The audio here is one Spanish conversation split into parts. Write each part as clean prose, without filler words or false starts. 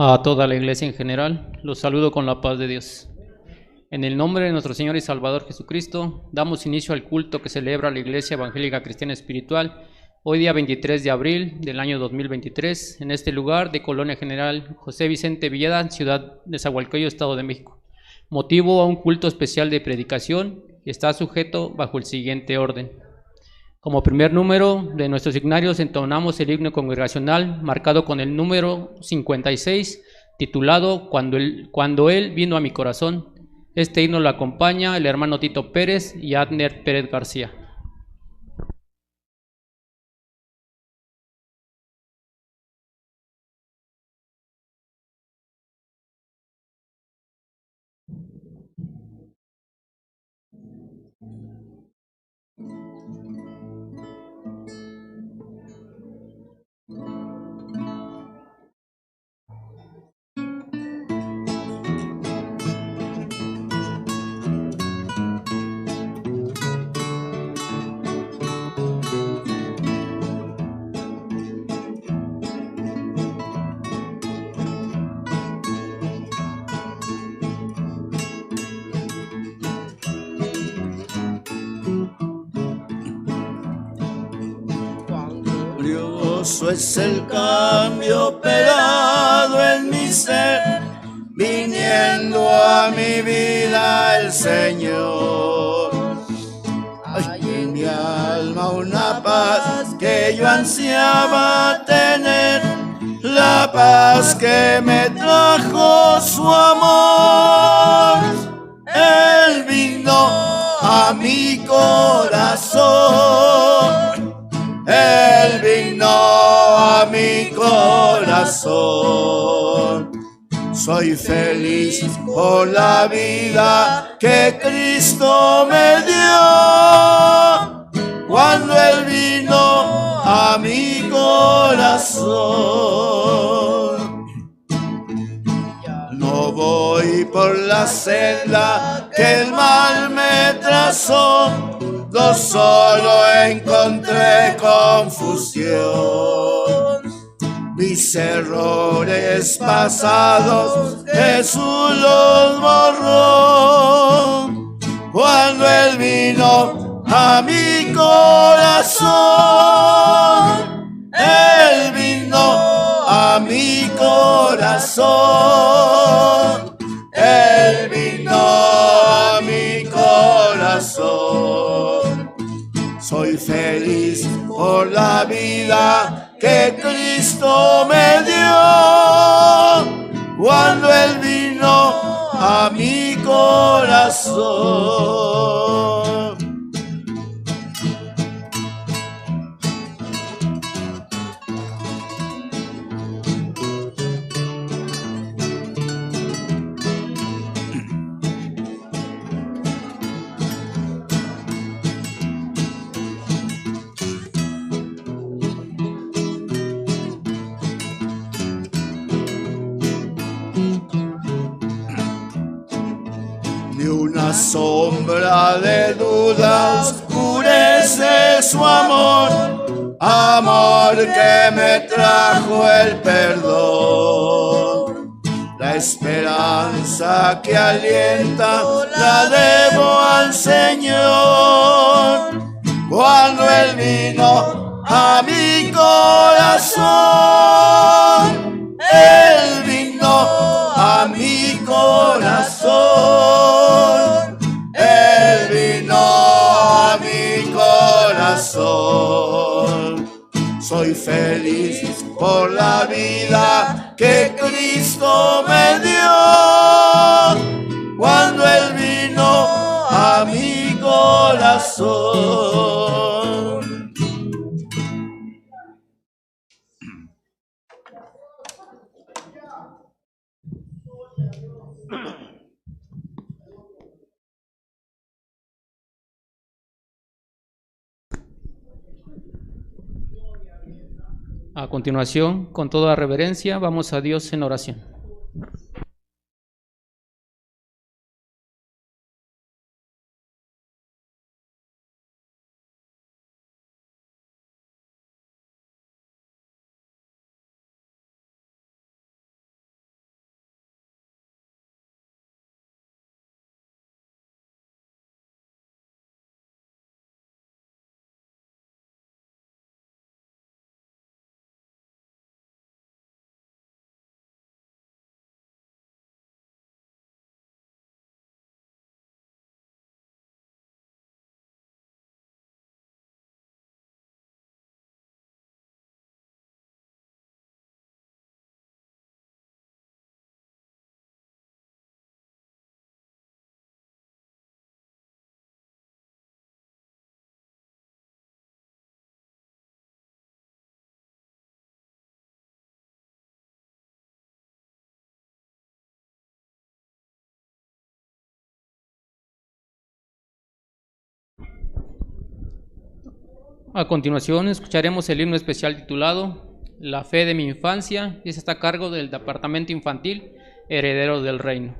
A toda la iglesia en general, los saludo con la paz de Dios. En el nombre de nuestro Señor y Salvador Jesucristo, damos inicio al culto que celebra la Iglesia Evangélica Cristiana Espiritual, hoy día 23 de abril del año 2023, en este lugar de Colonia General José Vicente Villeda, ciudad de Zahualcóyotl, Estado de México. Motivo a un culto especial de predicación y está sujeto bajo el siguiente orden. Como primer número de nuestros signarios entonamos el himno congregacional marcado con el número 56, titulado Cuando él vino a mi corazón. Este himno lo acompaña el hermano Tito Pérez y Adner Pérez García. Glorioso es el cambio operado en mi ser, viniendo a mi vida el Señor. Hay en mi alma una paz que yo ansiaba tener, la paz que me trajo su amor. Él vino a mi corazón. Él vino a mi corazón. Soy feliz por la vida que Cristo me dio, cuando Él vino a mi corazón. No voy por la senda que el mal me trazó, no solo encontré confusión. Mis errores pasados Jesús los borró, cuando Él vino a mi corazón. Él vino a mi corazón. Él vino a mi corazón. Soy feliz por la vida que Cristo me dio, cuando Él vino a mi corazón. Ni una sombra de duda oscurece su amor, amor que me trajo el perdón. La esperanza que alienta la debo al Señor, cuando Él vino a mi corazón. Él vino a mi corazón. Él vino a mi corazón. Soy feliz por la vida que Cristo me dio, cuando Él vino a mi corazón. A continuación, con toda reverencia, vamos a Dios en oración. A continuación escucharemos el himno especial titulado La fe de mi infancia, y este está a cargo del Departamento Infantil, Herederos del Reino.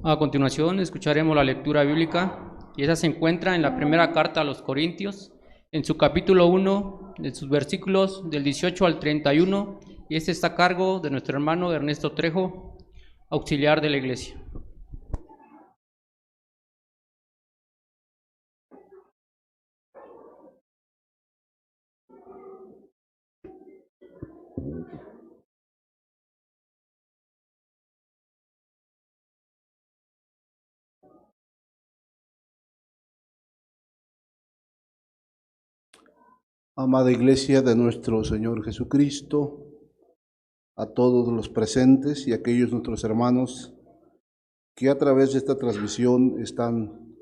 A continuación escucharemos la lectura bíblica y esa se encuentra en la primera carta a los Corintios, en su capítulo 1, en sus versículos del 18 al 31, y este está a cargo de nuestro hermano Ernesto Trejo, auxiliar de la iglesia. Amada Iglesia de nuestro Señor Jesucristo, a todos los presentes y a aquellos nuestros hermanos que a través de esta transmisión están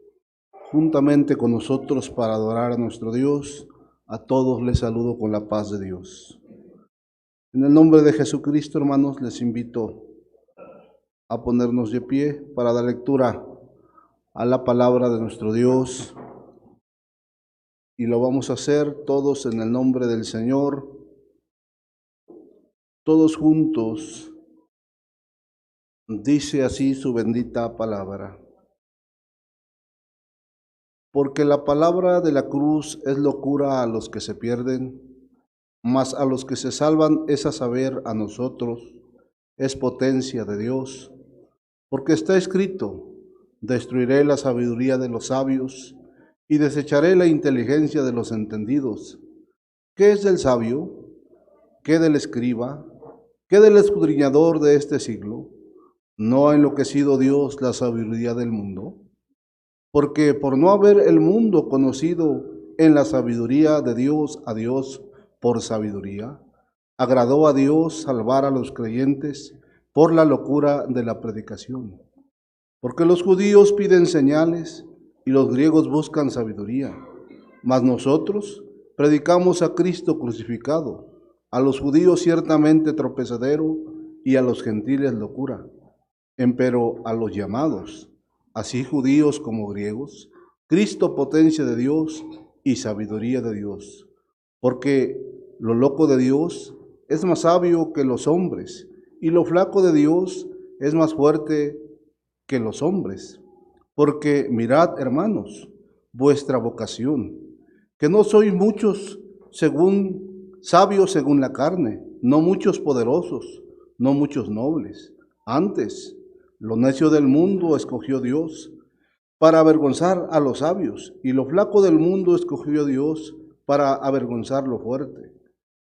juntamente con nosotros para adorar a nuestro Dios, a todos les saludo con la paz de Dios. En el nombre de Jesucristo, hermanos, les invito a ponernos de pie para dar lectura a la palabra de nuestro Dios, y lo vamos a hacer todos en el nombre del Señor, todos juntos. Dice así su bendita palabra. Porque la palabra de la cruz es locura a los que se pierden, mas a los que se salvan es, a saber, a nosotros, es potencia de Dios. Porque está escrito: destruiré la sabiduría de los sabios y desecharé la inteligencia de los entendidos. ¿Qué es del sabio? ¿Qué del escriba? ¿Qué del escudriñador de este siglo? ¿No ha enloquecido Dios la sabiduría del mundo? Porque por no haber el mundo conocido en la sabiduría de Dios a Dios por sabiduría, agradó a Dios salvar a los creyentes por la locura de la predicación. Porque los judíos piden señales y los griegos buscan sabiduría, mas nosotros predicamos a Cristo crucificado, a los judíos ciertamente tropezadero y a los gentiles locura, empero a los llamados, así judíos como griegos, Cristo potencia de Dios y sabiduría de Dios. Porque lo loco de Dios es más sabio que los hombres, y lo flaco de Dios es más fuerte que los hombres. Porque mirad, hermanos, vuestra vocación, que no sois muchos sabios según la carne, no muchos poderosos, no muchos nobles. Antes, lo necio del mundo escogió Dios para avergonzar a los sabios, y lo flaco del mundo escogió Dios para avergonzar lo fuerte,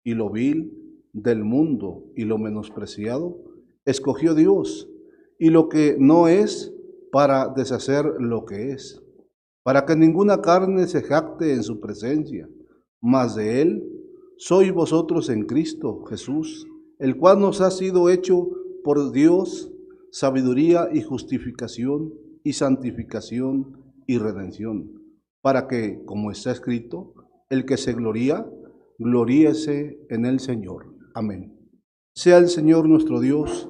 y lo vil del mundo y lo menospreciado escogió Dios, y lo que no es, para deshacer lo que es, para que ninguna carne se jacte en su presencia, mas de Él sois vosotros en Cristo Jesús, el cual nos ha sido hecho por Dios sabiduría y justificación y santificación y redención, para que, como está escrito, el que se gloría, gloríese en el Señor. Amén. Sea el Señor nuestro Dios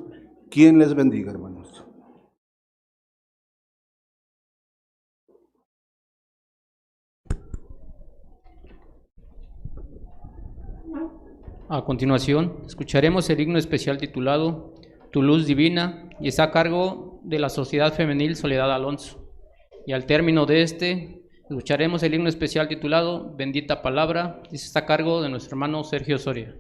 quien les bendiga, hermanos. A continuación, escucharemos el himno especial titulado Tu luz divina, y está a cargo de la Sociedad Femenil Soledad Alonso. Y al término de este, escucharemos el himno especial titulado Bendita Palabra, y está a cargo de nuestro hermano Sergio Soria.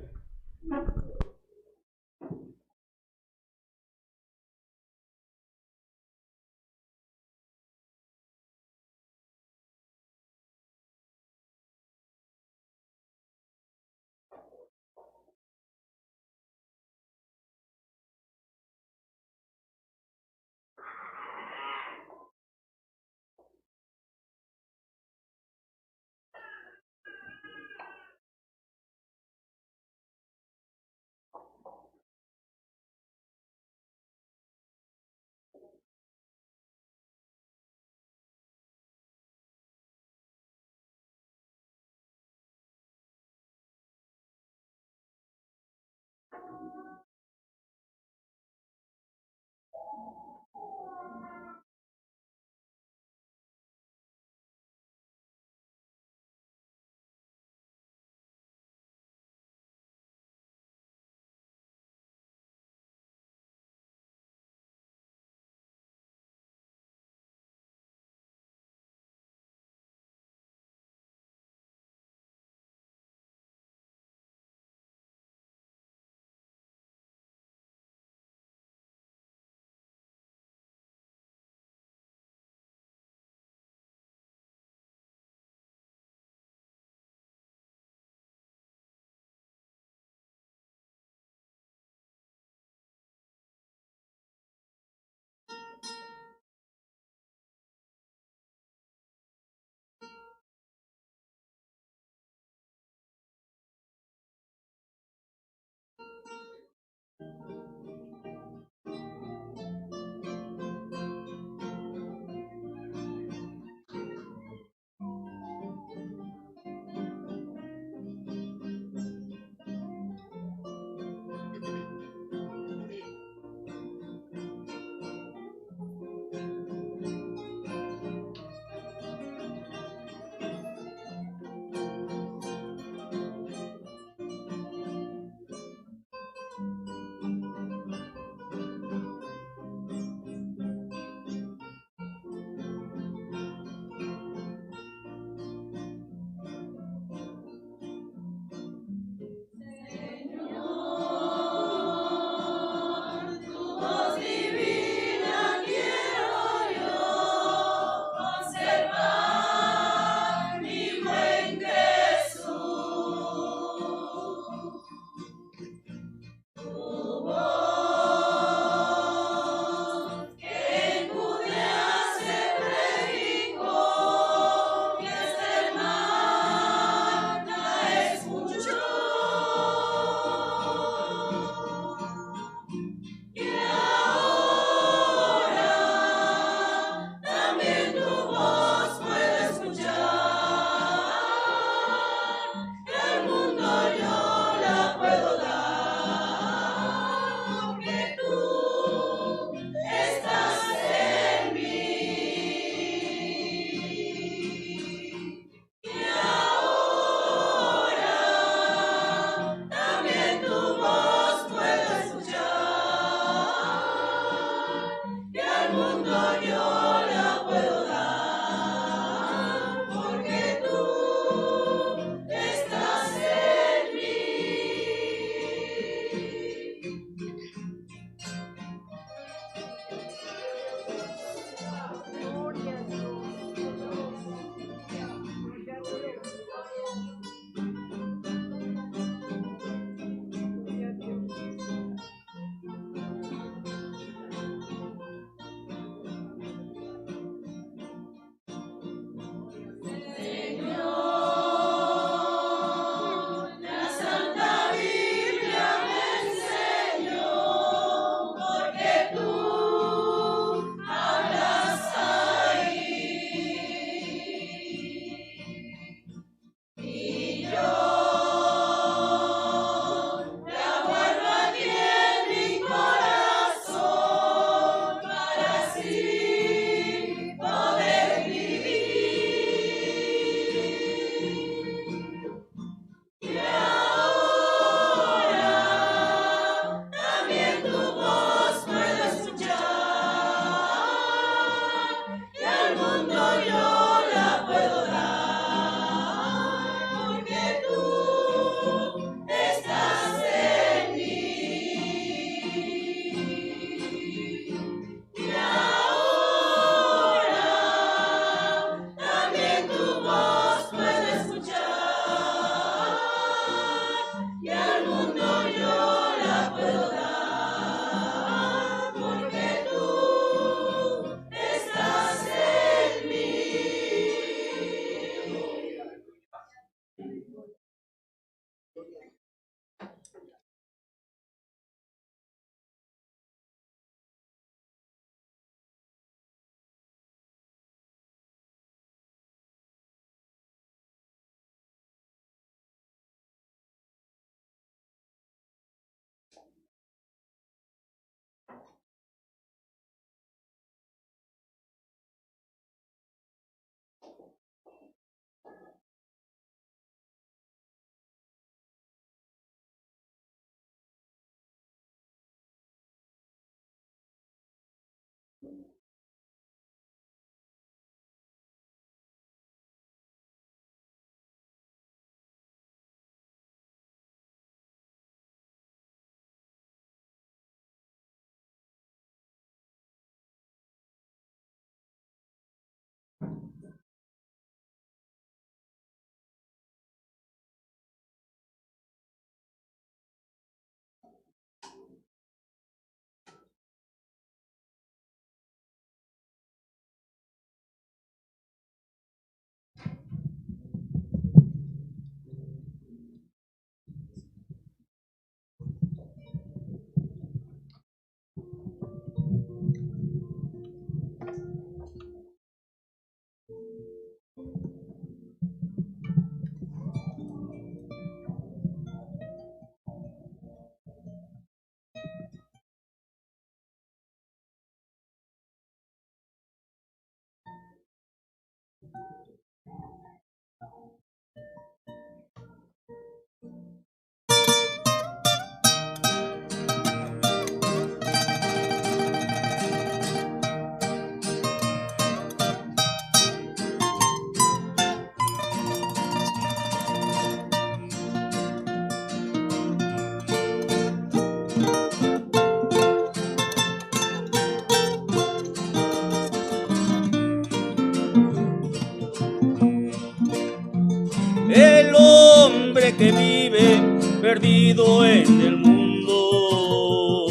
El hombre que vive perdido en el mundo,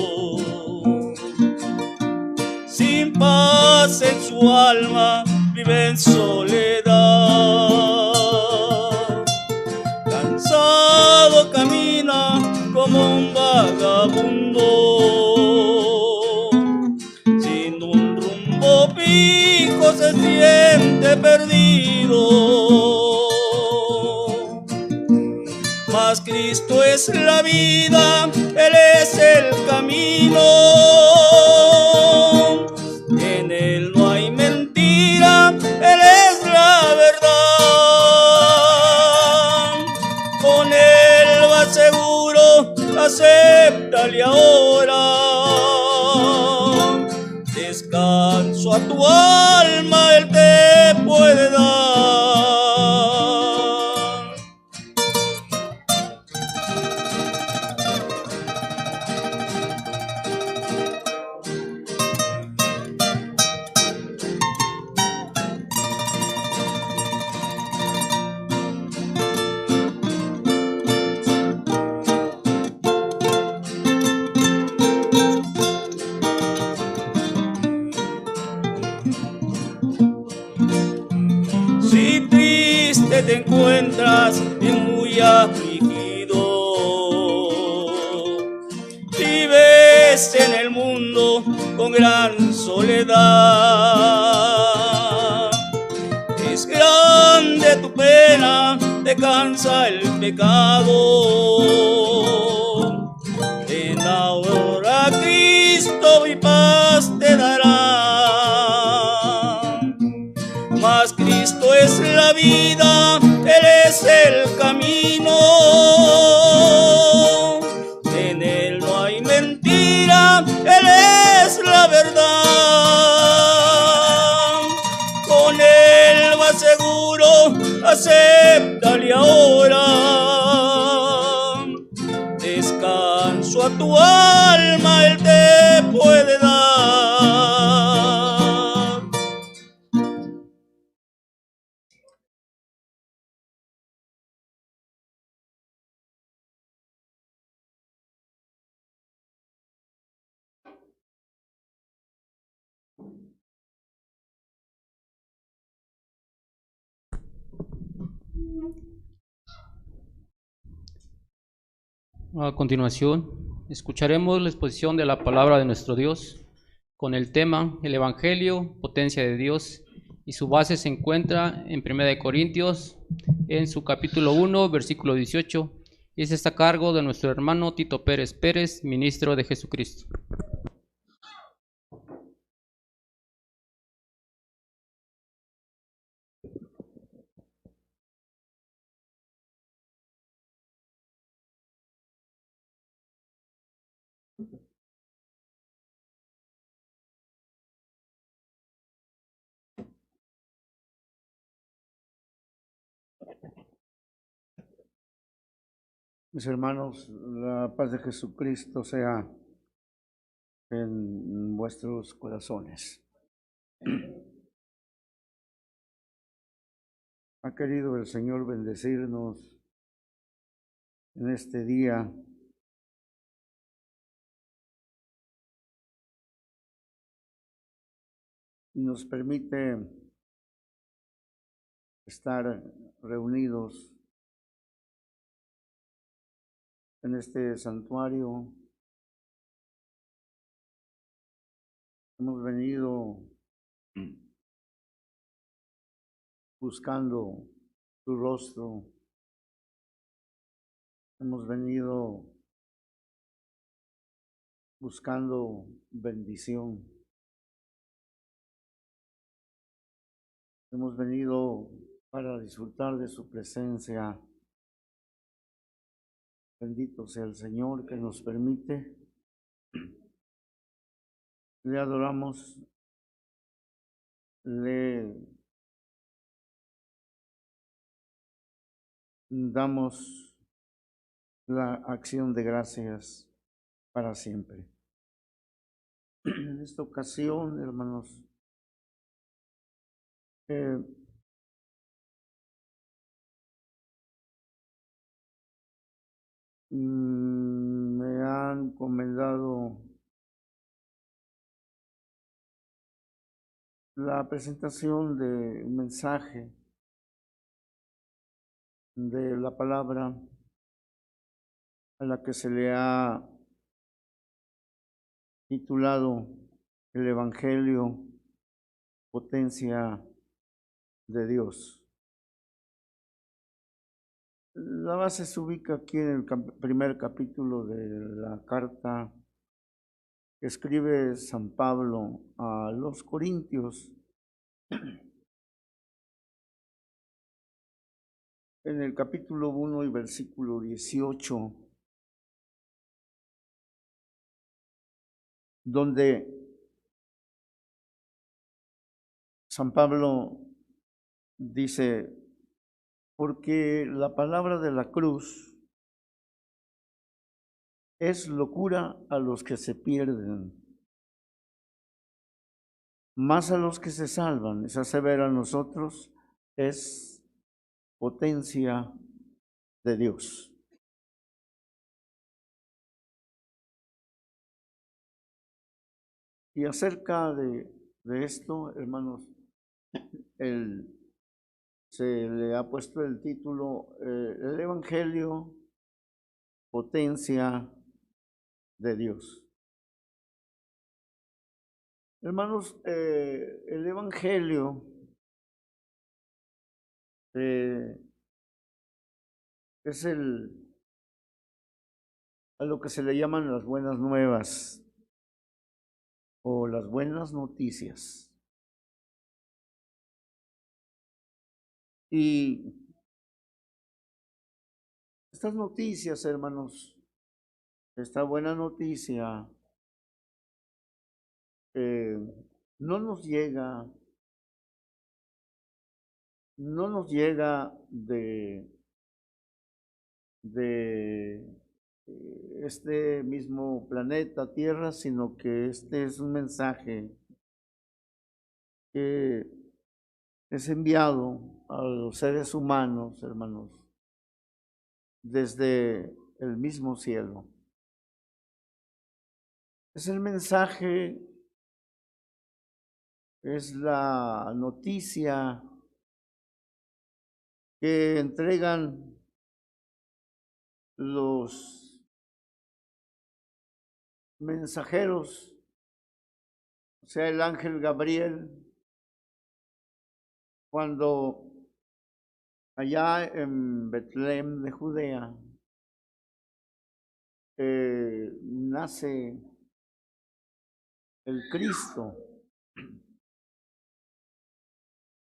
sin paz en su alma, vive en soledad. Cansado camina como un vagabundo, sin un rumbo fijo se siente perdido. Mas Cristo es la vida, Él es el camino. En Él no hay mentira, Él es la verdad. Con Él vas seguro, acéptale ahora. Descanso a tu alma, Él te puede dar. Si triste te encuentras y muy afligido, vives en el mundo con gran soledad. Es grande tu pena, te cansa el pecado. Ven ahora a Cristo y paz te dará. Mas Cristo es la vida, Él es el camino. En Él no hay mentira, Él es la verdad. Con Él vas seguro, acéptale ahora. Descanso a tu alma, Él te puede dar. A continuación, escucharemos la exposición de la palabra de nuestro Dios con el tema El Evangelio, potencia de Dios, y su base se encuentra en 1 Corintios, en su capítulo 1, versículo 18, y está a cargo de nuestro hermano Tito Pérez Pérez, ministro de Jesucristo. Mis hermanos, la paz de Jesucristo sea en vuestros corazones. Ha querido el Señor bendecirnos en este día y nos permite estar reunidos en este santuario. Hemos venido buscando su rostro. Hemos venido buscando bendición. Hemos venido para disfrutar de su presencia. Bendito sea el Señor que nos permite. Le adoramos, le damos la acción de gracias para siempre. En esta ocasión, hermanos, me han encomendado la presentación de un mensaje de la palabra a la que se le ha titulado el Evangelio, potencia de Dios. La base se ubica aquí en el primer capítulo de la carta que escribe San Pablo a los Corintios. En el capítulo 1 y versículo 18, donde San Pablo dice: porque la palabra de la cruz es locura a los que se pierden, más a los que se salvan. Esa severa a nosotros es potencia de Dios. Y acerca de esto, hermanos, se le ha puesto el título el Evangelio, potencia de Dios. Hermanos, el Evangelio es a lo que se le llaman las buenas nuevas o las buenas noticias. Y estas noticias, hermanos, esta buena noticia no nos llega de este mismo planeta Tierra, sino que este es un mensaje que es enviado a los seres humanos, hermanos, desde el mismo cielo. Es el mensaje, es la noticia que entregan los mensajeros, o sea, el ángel Gabriel, cuando allá en Betlem de Judea nace el Cristo,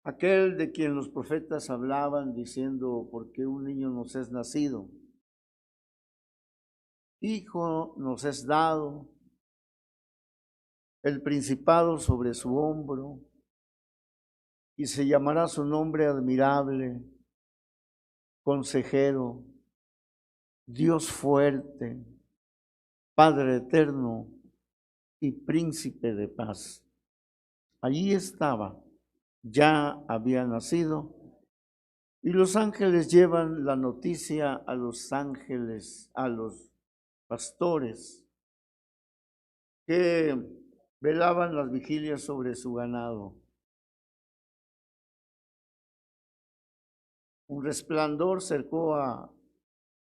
aquel de quien los profetas hablaban diciendo: porque un niño nos es nacido, hijo nos es dado, el principado sobre su hombro, y se llamará su nombre admirable, consejero, Dios fuerte, Padre eterno y príncipe de paz. Allí estaba, ya había nacido, y los ángeles llevan la noticia a los ángeles, a los pastores que velaban las vigilias sobre su ganado. Un resplandor cercó a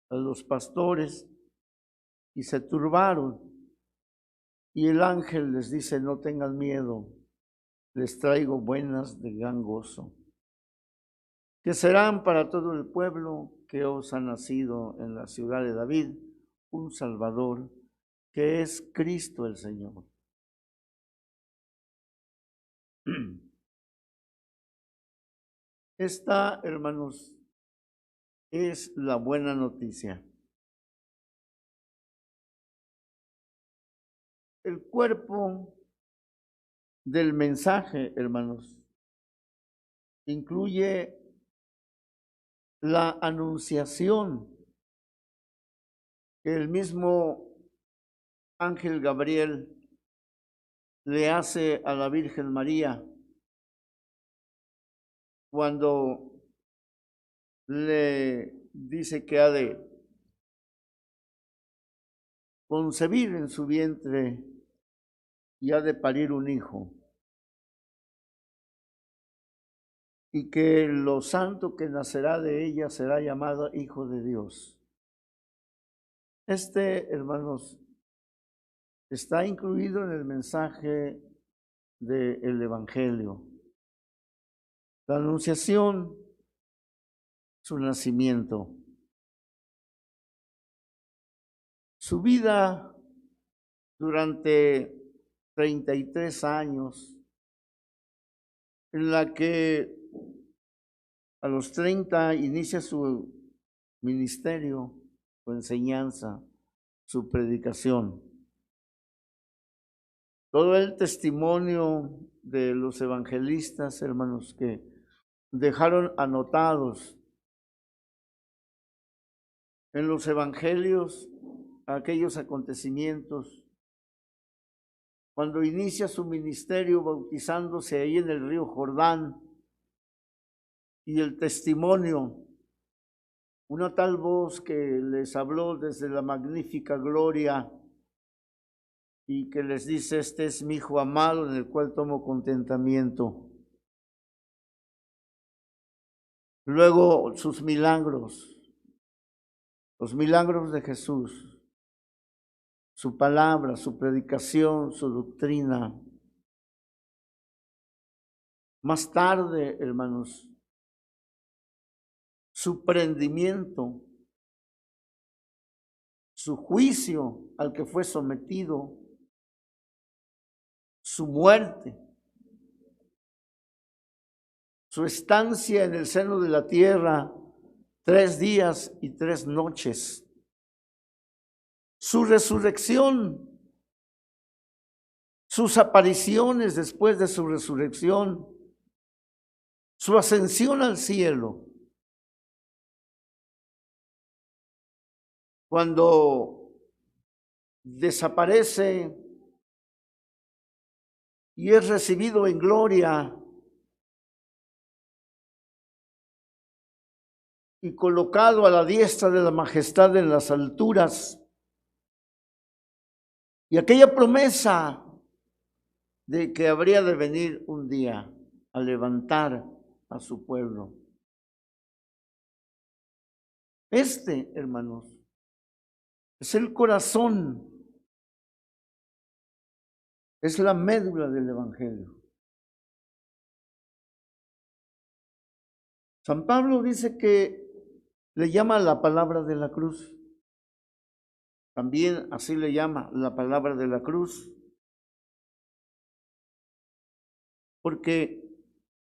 los pastores y se turbaron. Y el ángel les dice: no tengan miedo, les traigo buenas de gran gozo, que serán para todo el pueblo, que os ha nacido en la ciudad de David un Salvador, que es Cristo el Señor. Esta, hermanos, es la buena noticia. El cuerpo del mensaje, hermanos, incluye la anunciación que el mismo ángel Gabriel le hace a la Virgen María cuando le dice que ha de concebir en su vientre y ha de parir un hijo, y que lo santo que nacerá de ella será llamado Hijo de Dios. Hermanos, está incluido en el mensaje del Evangelio. La anunciación, su nacimiento, su vida durante 33 años, en la que a los 30 inicia su ministerio, su enseñanza, su predicación. Todo el testimonio de los evangelistas, hermanos, que dejaron anotados en los evangelios aquellos acontecimientos, cuando inicia su ministerio bautizándose ahí en el río Jordán, y el testimonio, una tal voz que les habló desde la magnífica gloria y que les dice: este es mi Hijo amado en el cual tomo contentamiento. Luego sus milagros, los milagros de Jesús, su palabra, su predicación, su doctrina. Más tarde, hermanos, su prendimiento, su juicio al que fue sometido, su muerte, su estancia en el seno de la tierra 3 días y 3 noches, su resurrección, sus apariciones después de su resurrección, su ascensión al cielo. Cuando desaparece y es recibido en gloria y colocado a la diestra de la majestad en las alturas, y aquella promesa de que habría de venir un día a levantar a su pueblo. Hermanos, es el corazón, es la médula del Evangelio. San Pablo dice que le llama la palabra de la cruz. También así le llama la palabra de la cruz. Porque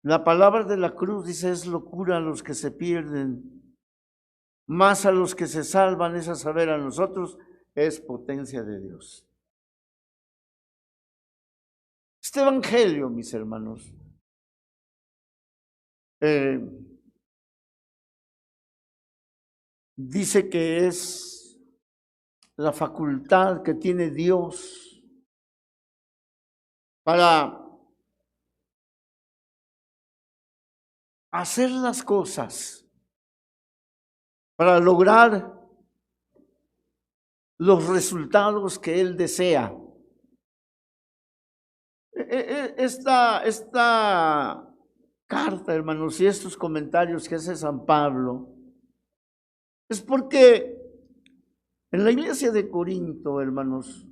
la palabra de la cruz, dice, es locura a los que se pierden, más a los que se salvan, es a saber, a nosotros, es potencia de Dios. Este evangelio, mis hermanos, dice que es la facultad que tiene Dios para hacer las cosas, para lograr los resultados que Él desea. Esta carta, hermanos, y estos comentarios que hace San Pablo, es porque en la iglesia de Corinto, hermanos,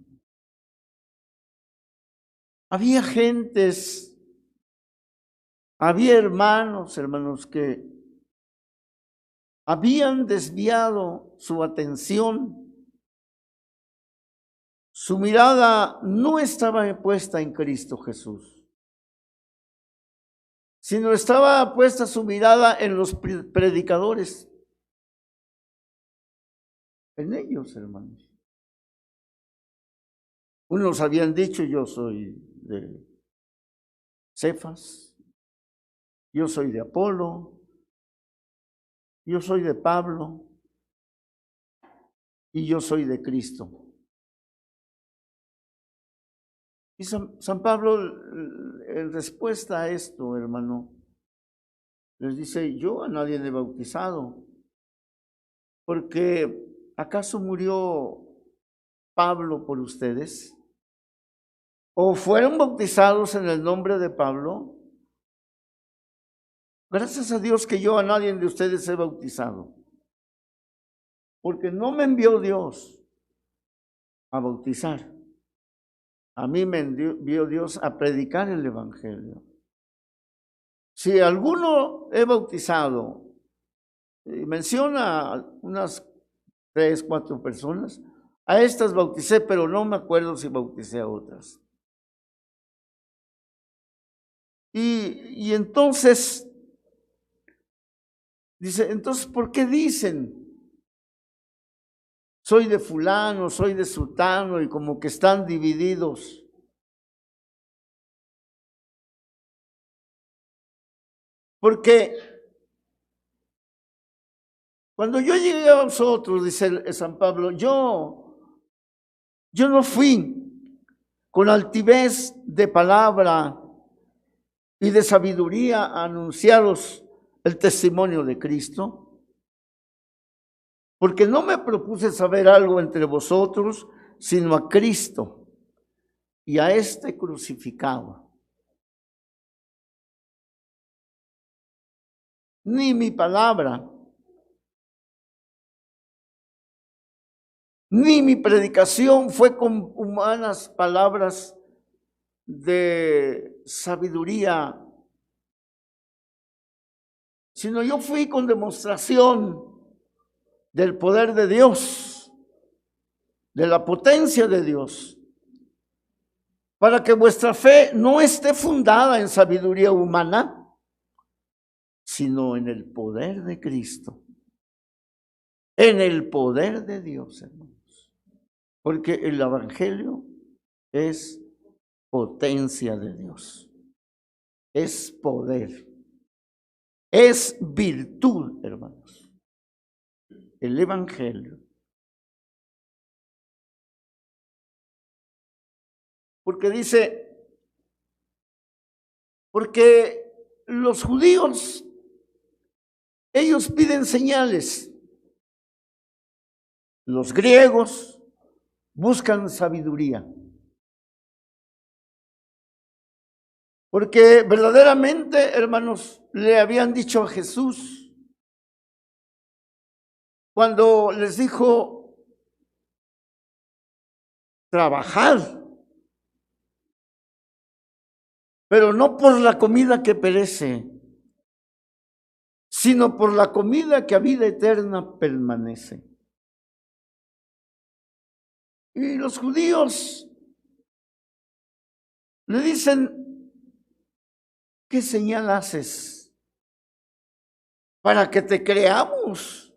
había gentes, había hermanos, que habían desviado su atención. Su mirada no estaba puesta en Cristo Jesús. sino estaba puesta su mirada en los predicadores, en ellos, hermanos. Unos habían dicho, yo soy de Cefas, yo soy de Apolo, yo soy de Pablo y yo soy de Cristo. Y San Pablo, en respuesta a esto, hermano, les dice, yo a nadie le he bautizado, porque ¿acaso murió Pablo por ustedes? ¿O fueron bautizados en el nombre de Pablo? Gracias a Dios que yo a nadie de ustedes he bautizado, porque no me envió Dios a bautizar. A mí me envió Dios a predicar el Evangelio. Si alguno he bautizado, menciona unas 3, 4 personas, a estas bauticé, pero no me acuerdo si bauticé a otras. Y entonces, dice, entonces, ¿por qué dicen? Soy de fulano, soy de sultano, y como que están divididos. Porque cuando yo llegué a vosotros, dice San Pablo, yo no fui con altivez de palabra y de sabiduría a anunciaros el testimonio de Cristo, porque no me propuse saber algo entre vosotros, sino a Cristo y a este crucificado. Ni mi palabra, ni mi predicación fue con humanas palabras de sabiduría, sino yo fui con demostración del poder de Dios, de la potencia de Dios, para que vuestra fe no esté fundada en sabiduría humana, sino en el poder de Cristo, en el poder de Dios, hermanos. Porque el Evangelio es potencia de Dios, es poder, es virtud, hermanos. El Evangelio. Porque dice, porque los judíos, ellos piden señales. Los griegos buscan sabiduría. Porque verdaderamente, hermanos, le habían dicho a Jesús, cuando les dijo, trabajad, pero no por la comida que perece, sino por la comida que a vida eterna permanece. Y los judíos le dicen, ¿qué señal haces para que te creamos?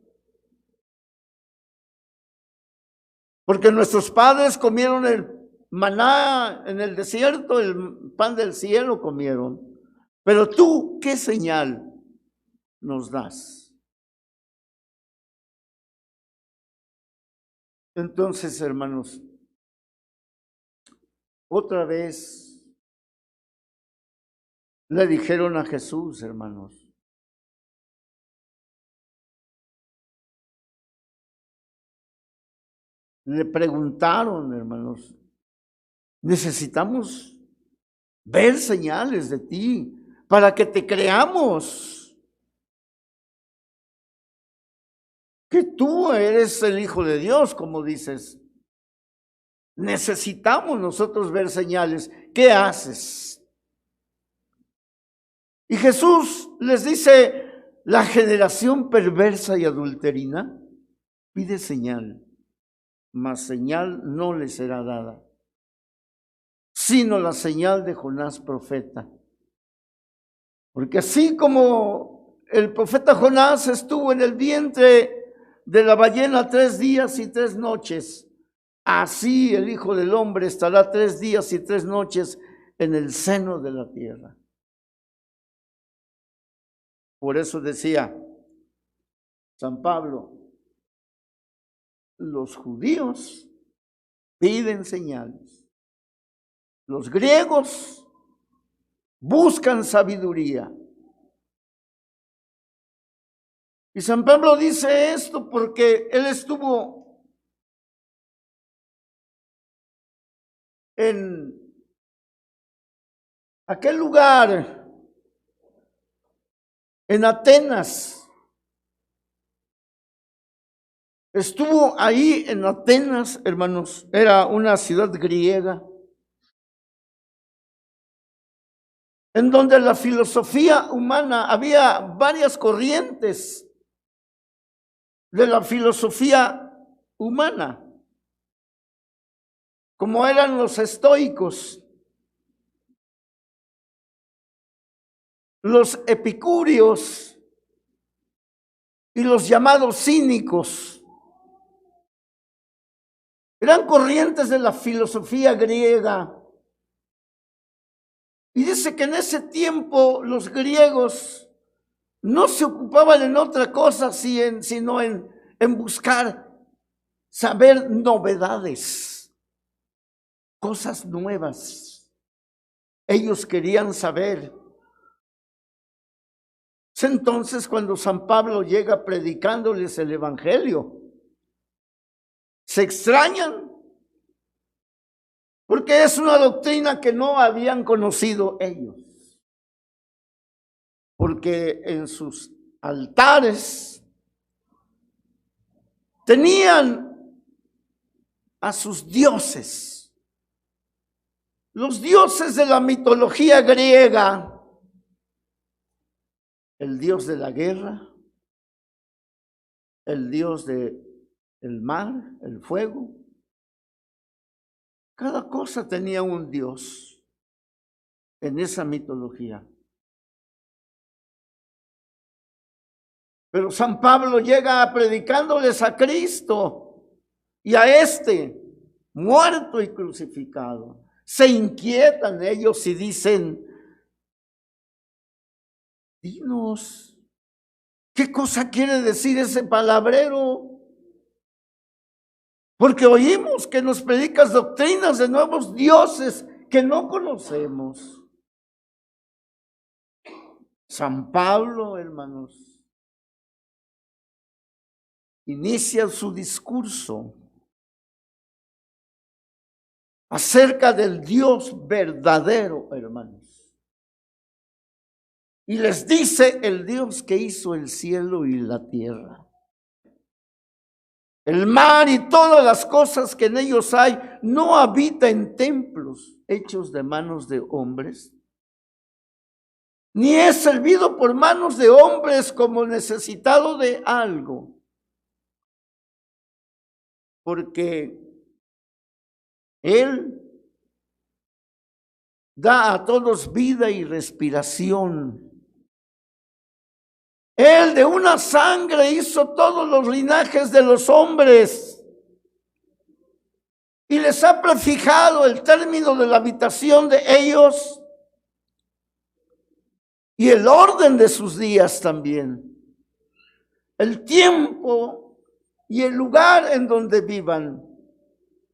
Porque nuestros padres comieron el maná en el desierto, el pan del cielo comieron. Pero tú, ¿qué señal nos das? Entonces, hermanos, otra vez le dijeron a Jesús, hermanos, le preguntaron, hermanos, necesitamos ver señales de ti para que te creamos que tú eres el Hijo de Dios, como dices. Necesitamos nosotros ver señales. ¿Qué haces? Y Jesús les dice, la generación perversa y adulterina pide señal, mas señal no le será dada, sino la señal de Jonás profeta. Porque así como el profeta Jonás estuvo en el vientre de la ballena 3 días y 3 noches, así el Hijo del Hombre estará 3 días y 3 noches en el seno de la tierra. Por eso decía San Pablo, los judíos piden señales, los griegos buscan sabiduría. Y San Pablo dice esto porque él estuvo en aquel lugar, en Atenas. Estuvo ahí en Atenas, hermanos, era una ciudad griega, en donde la filosofía humana, había varias corrientes de la filosofía humana, como eran los estoicos, los epicúreos y los llamados cínicos. Eran corrientes de la filosofía griega. Y dice que en ese tiempo los griegos no se ocupaban en otra cosa sino en buscar, saber novedades, cosas nuevas. Ellos querían saber. Entonces, cuando San Pablo llega predicándoles el Evangelio, se extrañan, porque es una doctrina que no habían conocido ellos. Porque en sus altares tenían a sus dioses, los dioses de la mitología griega, el dios de la guerra, el dios del mar, el fuego. Cada cosa tenía un dios en esa mitología. Pero San Pablo llega predicándoles a Cristo y a este muerto y crucificado. Se inquietan ellos y dicen, dinos, ¿qué cosa quiere decir ese palabrero? Porque oímos que nos predicas doctrinas de nuevos dioses que no conocemos. San Pablo, hermanos, inicia su discurso acerca del Dios verdadero, hermanos. Y les dice el Dios que hizo el cielo y la tierra, el mar y todas las cosas que en ellos hay, no habita en templos hechos de manos de hombres, ni es servido por manos de hombres como necesitado de algo, porque Él da a todos vida y respiración. Él de una sangre hizo todos los linajes de los hombres y les ha prefijado el término de la habitación de ellos y el orden de sus días también, el tiempo y el lugar en donde vivan,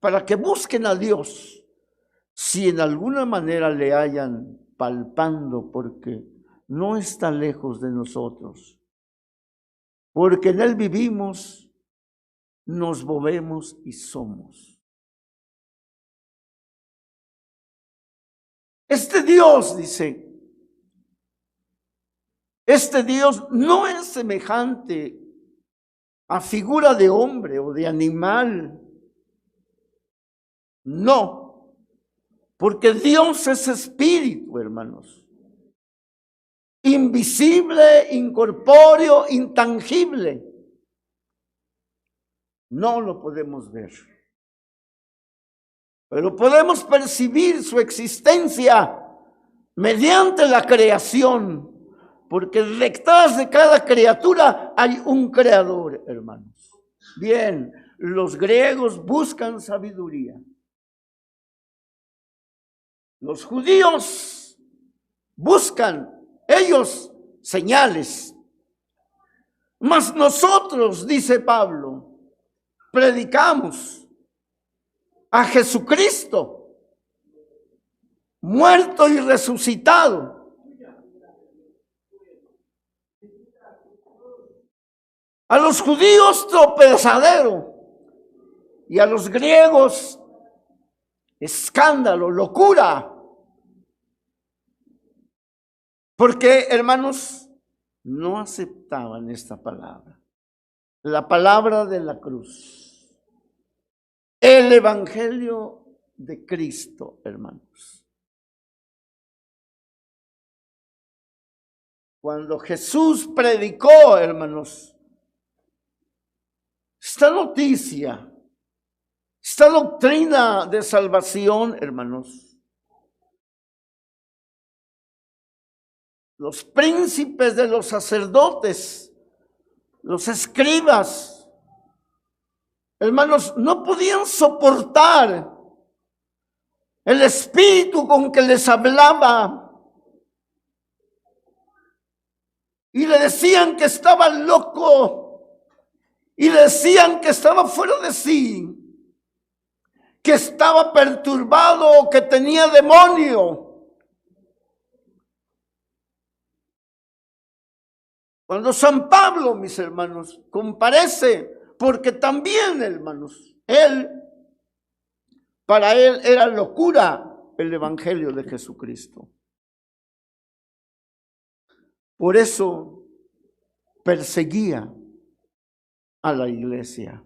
para que busquen a Dios, si en alguna manera le hayan palpando, porque no está lejos de nosotros, porque en Él vivimos, nos movemos y somos. Este Dios, dice, este Dios no es semejante a figura de hombre o de animal. No, porque Dios es espíritu, hermanos. Invisible, incorpóreo, intangible. No lo podemos ver, pero podemos percibir su existencia mediante la creación, Porque detrás de cada criatura hay un creador, hermanos. Bien, los griegos buscan sabiduría. Los judíos buscan ellos señales. Mas nosotros, dice Pablo, predicamos a Jesucristo, muerto y resucitado. A los judíos tropezadero y a los griegos escándalo, locura. Porque, hermanos, no aceptaban esta palabra, la palabra de la cruz, el evangelio de Cristo, hermanos. Cuando Jesús predicó, hermanos, esta noticia, esta doctrina de salvación, hermanos, los príncipes de los sacerdotes, los escribas, hermanos, no podían soportar el espíritu con que les hablaba. Y le decían que estaba loco. Y le decían que estaba fuera de sí. Que estaba perturbado, que tenía demonio. Cuando San Pablo, mis hermanos, comparece, porque también, hermanos, para él era locura el evangelio de Jesucristo. Por eso perseguía a la iglesia.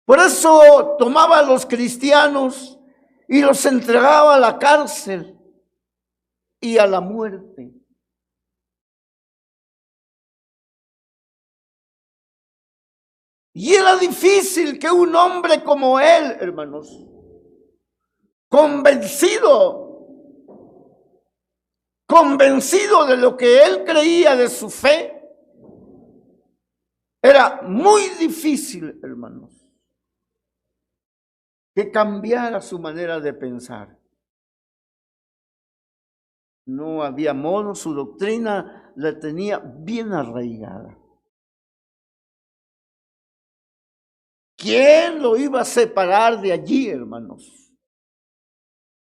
Por eso tomaba a los cristianos y los entregaba a la cárcel y a la muerte. Y era difícil que un hombre como él, hermanos, convencido de lo que él creía de su fe, era muy difícil, hermanos, que cambiara su manera de pensar. No había modo, su doctrina la tenía bien arraigada. ¿Quién lo iba a separar de allí, hermanos?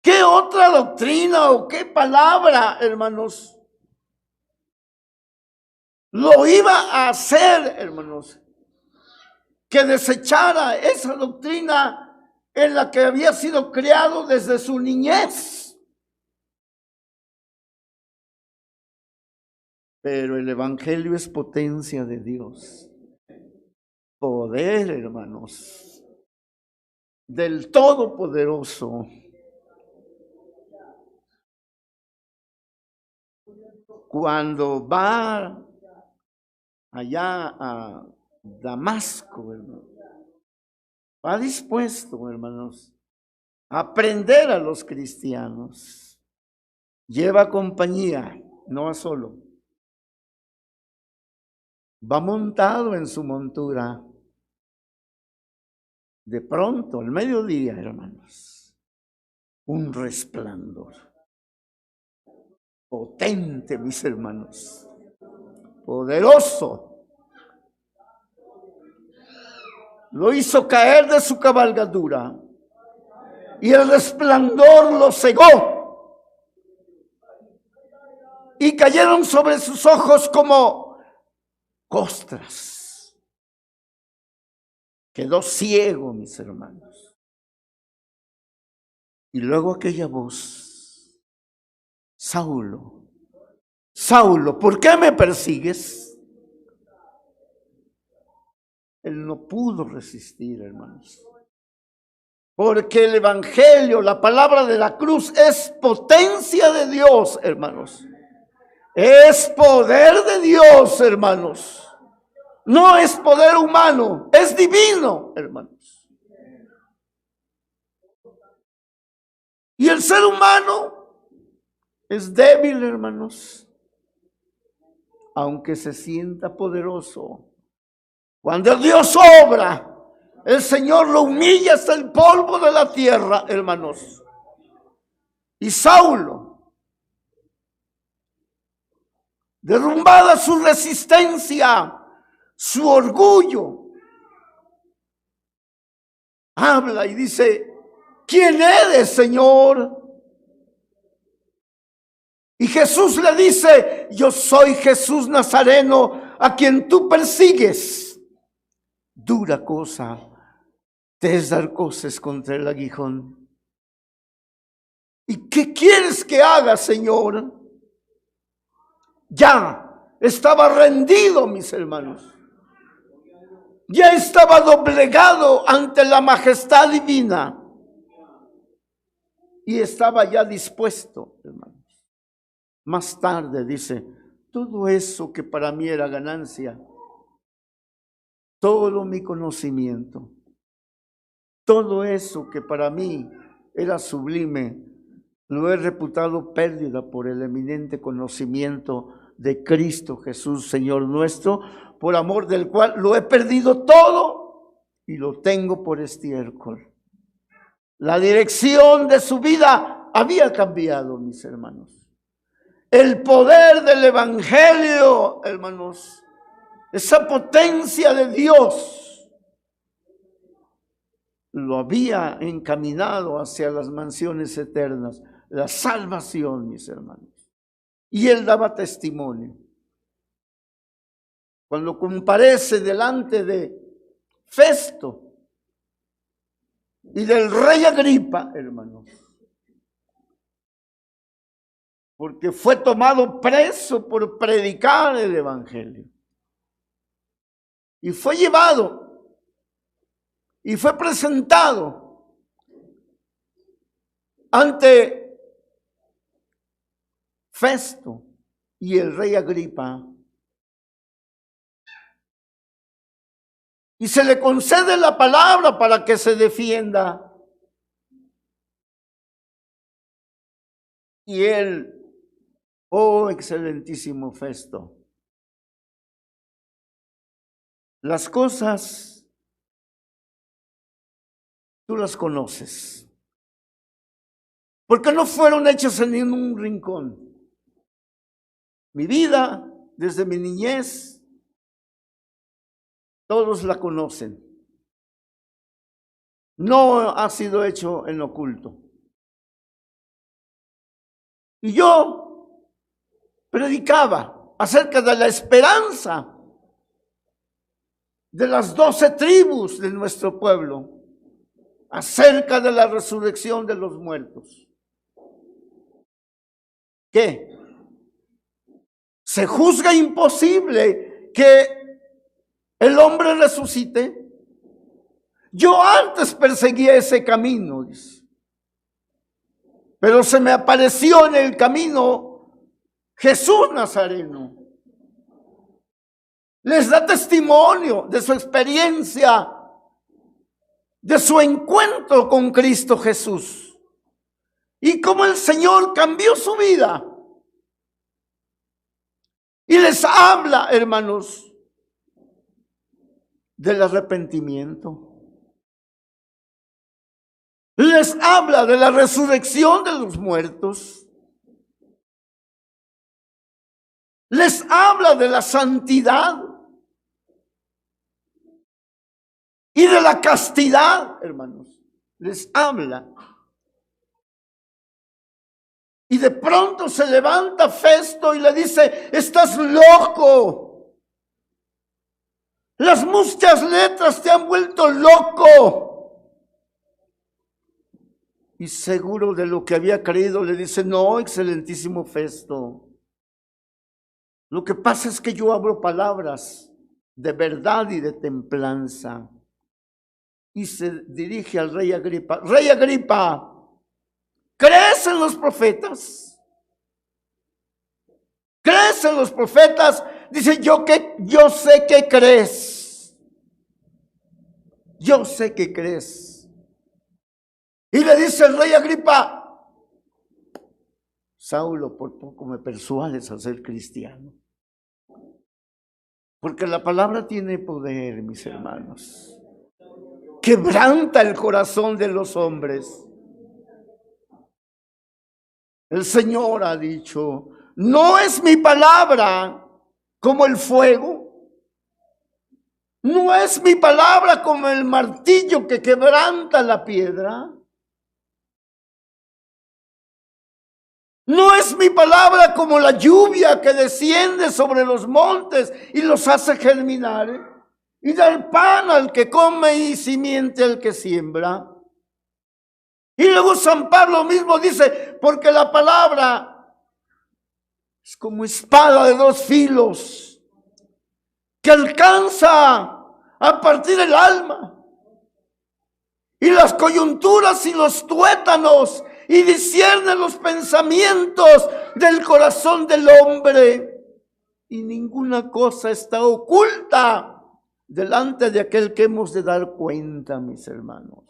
¿Qué otra doctrina o qué palabra, hermanos, lo iba a hacer, hermanos, que desechara esa doctrina en la que había sido criado desde su niñez? Pero el evangelio es potencia de Dios. Poder, hermanos, del Todopoderoso. Cuando va allá a Damasco, hermano, va dispuesto, hermanos, a aprender a los cristianos. Lleva compañía, no va solo. Va montado en su montura. De pronto, al mediodía, hermanos, un resplandor potente, mis hermanos, poderoso, lo hizo caer de su cabalgadura y el resplandor lo cegó y cayeron sobre sus ojos como costras. Quedó ciego, mis hermanos. Y luego aquella voz: Saulo, Saulo, ¿por qué me persigues? Él no pudo resistir, hermanos. Porque el evangelio, la palabra de la cruz, es potencia de Dios, hermanos. Es poder de Dios, hermanos. No es poder humano, es divino, hermanos. Y el ser humano es débil, hermanos, aunque se sienta poderoso. Cuando Dios obra, el Señor lo humilla hasta el polvo de la tierra, hermanos. Y Saulo, derrumbada su resistencia, su orgullo, habla y dice: ¿quién eres, Señor? Y Jesús le dice: yo soy Jesús Nazareno, a quien tú persigues. Dura cosa te es dar coces contra el aguijón. ¿Y qué quieres que haga, Señor? Ya estaba rendido, mis hermanos. Ya estaba doblegado ante la majestad divina. Y estaba ya dispuesto, hermanos. Más tarde dice: todo eso que para mí era ganancia, todo mi conocimiento, todo eso que para mí era sublime, lo he reputado pérdida por el eminente conocimiento de Cristo Jesús, Señor nuestro, por amor del cual lo he perdido todo y lo tengo por estiércol. La dirección de su vida había cambiado, mis hermanos. El poder del Evangelio, hermanos, esa potencia de Dios, lo había encaminado hacia las mansiones eternas, la salvación, mis hermanos. Y él daba testimonio. Cuando comparece delante de Festo y del rey Agripa, hermanos, porque fue tomado preso por predicar el Evangelio. Y fue llevado y fue presentado ante Festo y el rey Agripa. Y se le concede la palabra para que se defienda. Y él: oh, excelentísimo Festo, las cosas tú las conoces, porque no fueron hechas en ningún rincón. Mi vida, desde mi niñez, todos la conocen. No ha sido hecho en oculto. Y yo predicaba acerca de la esperanza de las 12 tribus de nuestro pueblo, acerca de la resurrección de los muertos. ¿Qué? ¿Se juzga imposible que el hombre resucite? Yo antes perseguía ese camino, dice, pero se me apareció en el camino Jesús Nazareno. Les da testimonio de su experiencia, de su encuentro con Cristo Jesús y cómo el Señor cambió su vida. Y les habla, hermanos, del arrepentimiento. Les habla de la resurrección de los muertos. Les habla de la santidad y de la castidad, hermanos. Les habla. Y de pronto se levanta Festo y le dice: estás loco. Las muchas letras te han vuelto loco. Y seguro de lo que había creído, le dice: no, excelentísimo Festo. Lo que pasa es que yo hablo palabras de verdad y de templanza. Y se dirige al rey Agripa: rey Agripa, ¿crees en los profetas? ¿Crees en los profetas? Dice: yo sé que crees. Yo sé que crees. Y le dice el rey Agripa: Saulo, por poco me persuades a ser cristiano. Porque la palabra tiene poder, mis hermanos. Quebranta el corazón de los hombres. El Señor ha dicho, no es mi palabra como el fuego, no es mi palabra como el martillo que quebranta la piedra, no es mi palabra como la lluvia que desciende sobre los montes y los hace germinar, y da el pan al que come y simiente al que siembra. Y luego San Pablo mismo dice, porque la palabra es como espada de dos filos, que alcanza a partir el alma, y las coyunturas y los tuétanos, y discierne los pensamientos del corazón del hombre. Y ninguna cosa está oculta delante de aquel que hemos de dar cuenta, mis hermanos.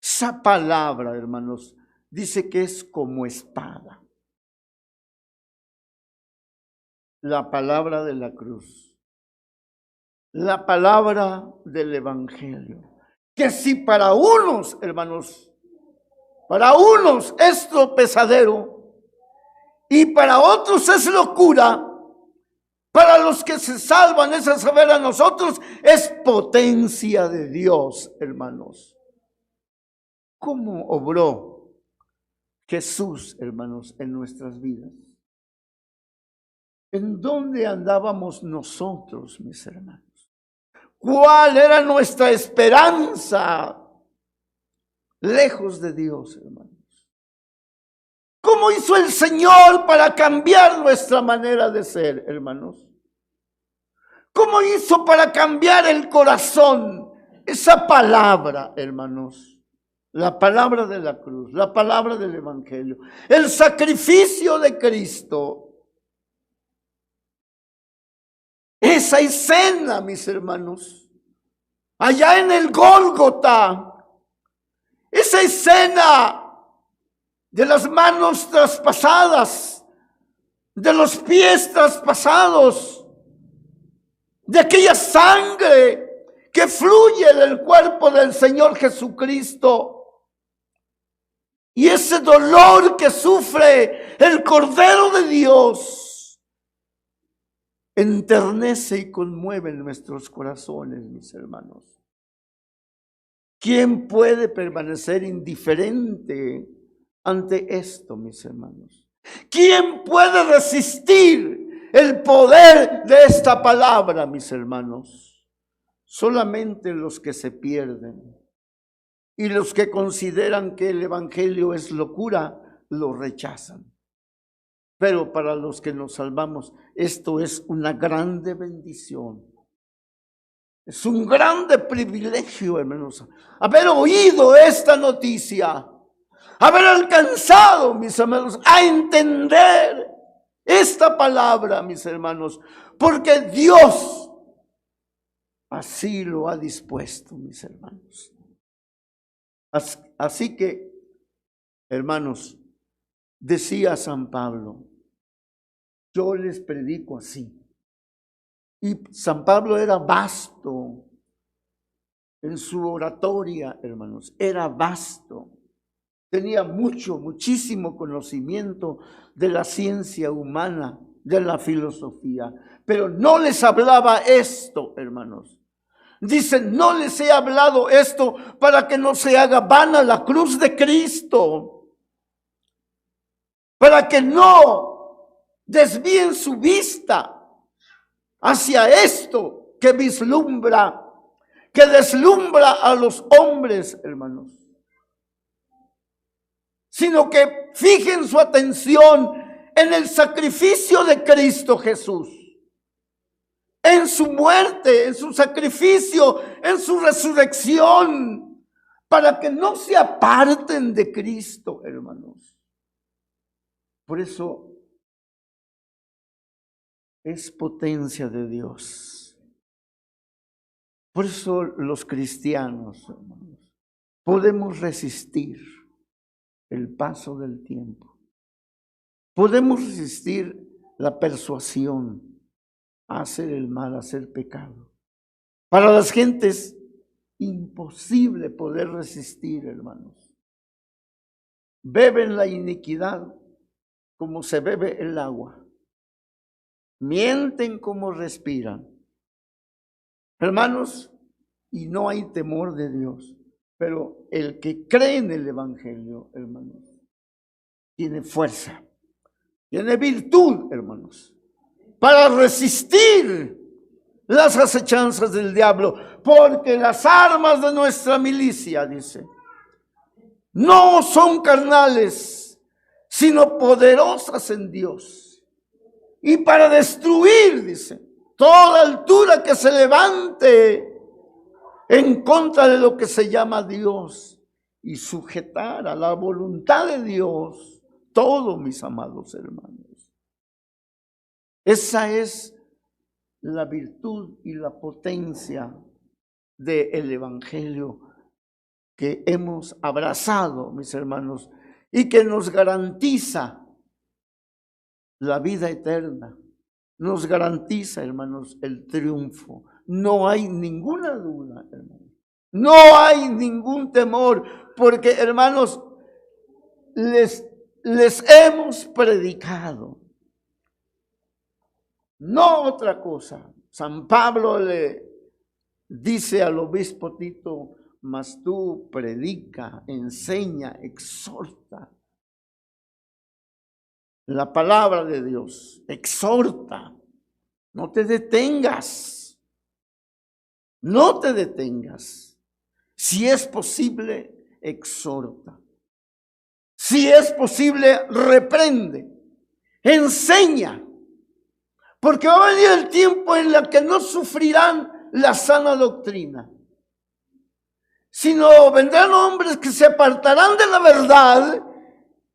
Esa palabra, hermanos, dice que es como espada. La palabra de la cruz. La palabra del evangelio. Que si para unos, hermanos, para unos es tropezadero y para otros es locura, para los que se salvan, es a saber a nosotros, es potencia de Dios, hermanos. ¿Cómo obró Jesús, hermanos, en nuestras vidas? ¿En dónde andábamos nosotros, mis hermanos? ¿Cuál era nuestra esperanza? Lejos de Dios, hermanos. ¿Cómo hizo el Señor para cambiar nuestra manera de ser, hermanos? ¿Cómo hizo para cambiar el corazón? Esa palabra, hermanos. La palabra de la cruz, la palabra del evangelio, el sacrificio de Cristo. Esa escena, mis hermanos, allá en el Gólgota, esa escena de las manos traspasadas, de los pies traspasados, de aquella sangre que fluye del cuerpo del Señor Jesucristo. Y ese dolor que sufre el Cordero de Dios enternece y conmueve nuestros corazones, mis hermanos. ¿Quién puede permanecer indiferente ante esto, mis hermanos? ¿Quién puede resistir el poder de esta palabra, mis hermanos? Solamente los que se pierden. Y los que consideran que el evangelio es locura, lo rechazan. Pero para los que nos salvamos, esto es una grande bendición. Es un grande privilegio, hermanos, haber oído esta noticia, haber alcanzado, mis hermanos, a entender esta palabra, mis hermanos, porque Dios así lo ha dispuesto, mis hermanos. Así que, hermanos, decía San Pablo, yo les predico así. Y San Pablo era vasto en su oratoria, hermanos, era vasto. Tenía muchísimo conocimiento de la ciencia humana, de la filosofía, pero no les hablaba esto, hermanos. Dicen, no les he hablado esto para que no se haga vana la cruz de Cristo, para que no desvíen su vista hacia esto que vislumbra, que deslumbra a los hombres, hermanos, sino que fijen su atención en el sacrificio de Cristo Jesús. En su muerte, en su sacrificio, en su resurrección, para que no se aparten de Cristo, hermanos. Por eso es potencia de Dios. Por eso los cristianos, hermanos, podemos resistir el paso del tiempo. Podemos resistir la persuasión a hacer el mal, a hacer pecado. Para las gentes, imposible poder resistir, hermanos. Beben la iniquidad como se bebe el agua. Mienten como respiran. Hermanos, y no hay temor de Dios. Pero el que cree en el Evangelio, hermanos, tiene fuerza, tiene virtud, hermanos, para resistir las acechanzas del diablo. Porque las armas de nuestra milicia, dice, no son carnales, sino poderosas en Dios. Y para destruir, dice, toda altura que se levante en contra de lo que se llama Dios y sujetar a la voluntad de Dios todo, mis amados hermanos. Esa es la virtud y la potencia del Evangelio que hemos abrazado, mis hermanos, y que nos garantiza la vida eterna, nos garantiza, hermanos, el triunfo. No hay ninguna duda, hermanos. No hay ningún temor, porque, hermanos, les hemos predicado. No otra cosa. San Pablo le dice al obispo Tito, mas tú predica, enseña, exhorta. La palabra de Dios, exhorta. No te detengas. No te detengas. Si es posible, exhorta. Si es posible, reprende. Enseña. Porque va a venir el tiempo en el que no sufrirán la sana doctrina, sino vendrán hombres que se apartarán de la verdad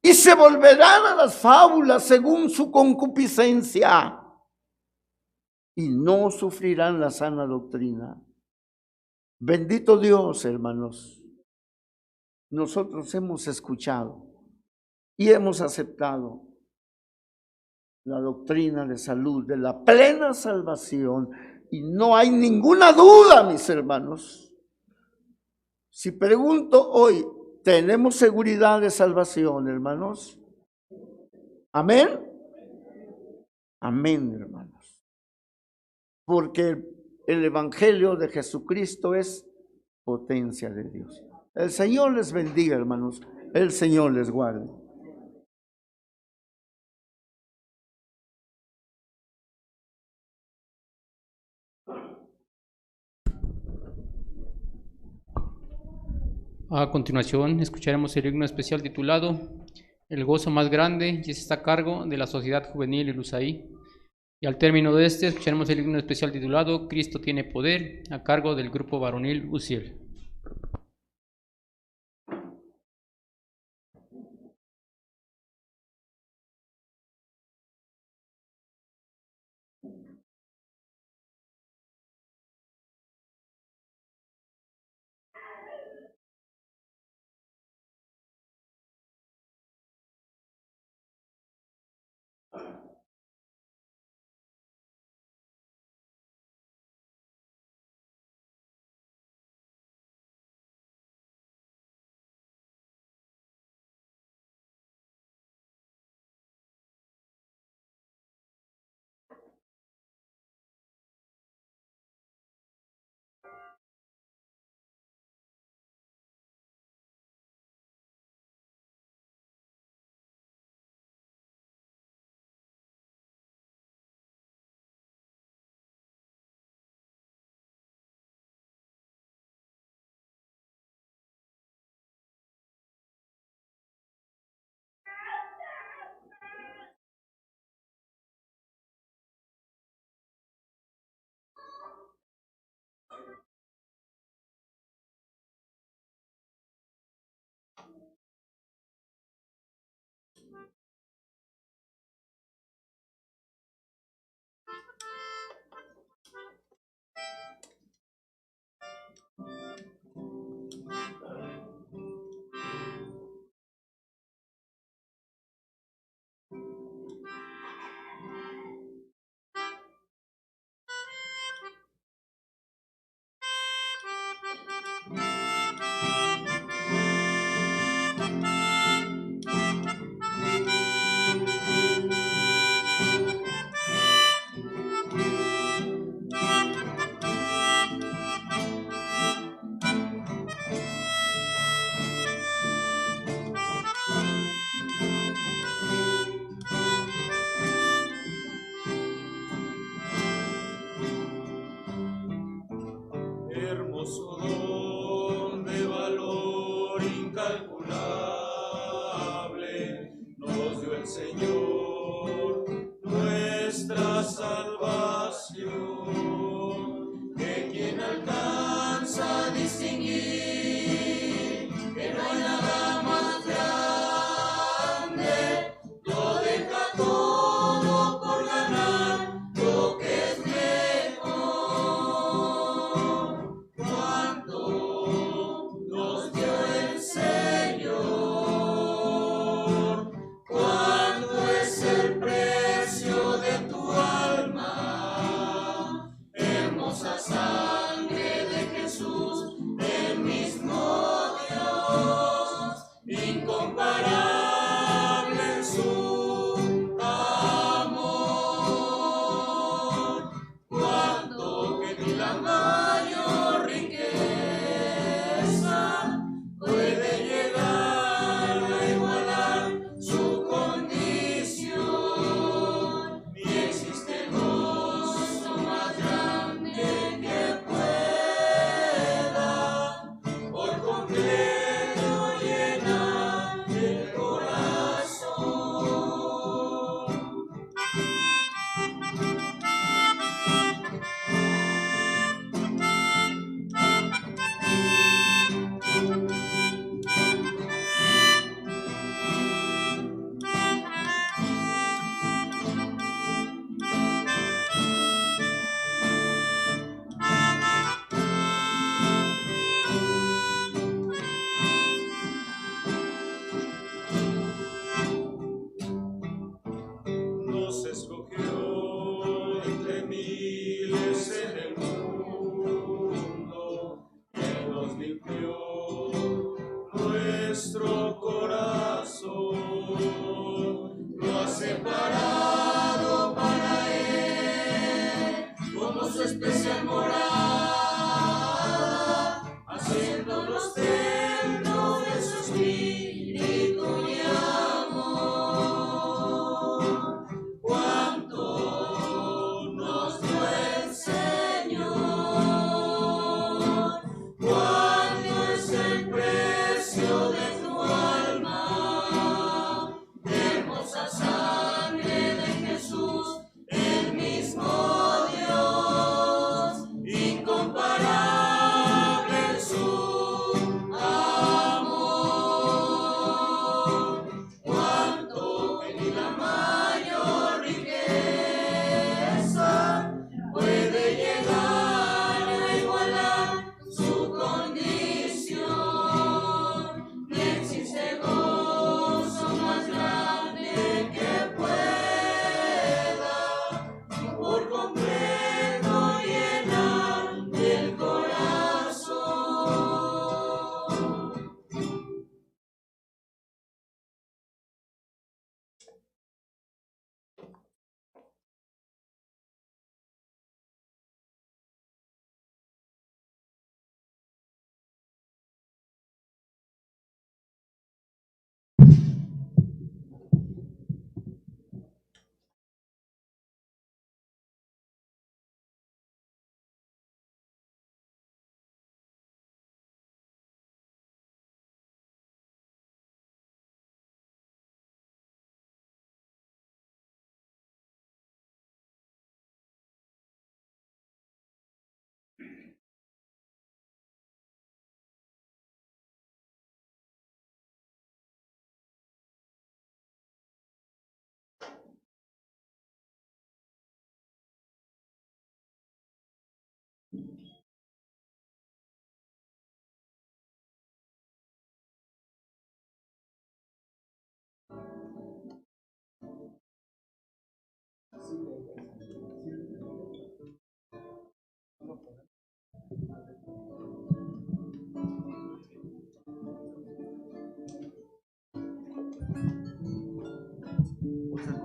y se volverán a las fábulas según su concupiscencia y no sufrirán la sana doctrina. Bendito Dios, hermanos. Nosotros hemos escuchado y hemos aceptado la doctrina de salud, de la plena salvación, y no hay ninguna duda, mis hermanos. Si pregunto hoy, ¿tenemos seguridad de salvación, hermanos? ¿Amén? Amén, hermanos. Porque el Evangelio de Jesucristo es potencia de Dios. El Señor les bendiga, hermanos. El Señor les guarde. A continuación, escucharemos el himno especial titulado El gozo más grande, y este está a cargo de la Sociedad Juvenil Ilusaí. Y al término de este, escucharemos el himno especial titulado Cristo tiene poder, a cargo del grupo varonil Uziel.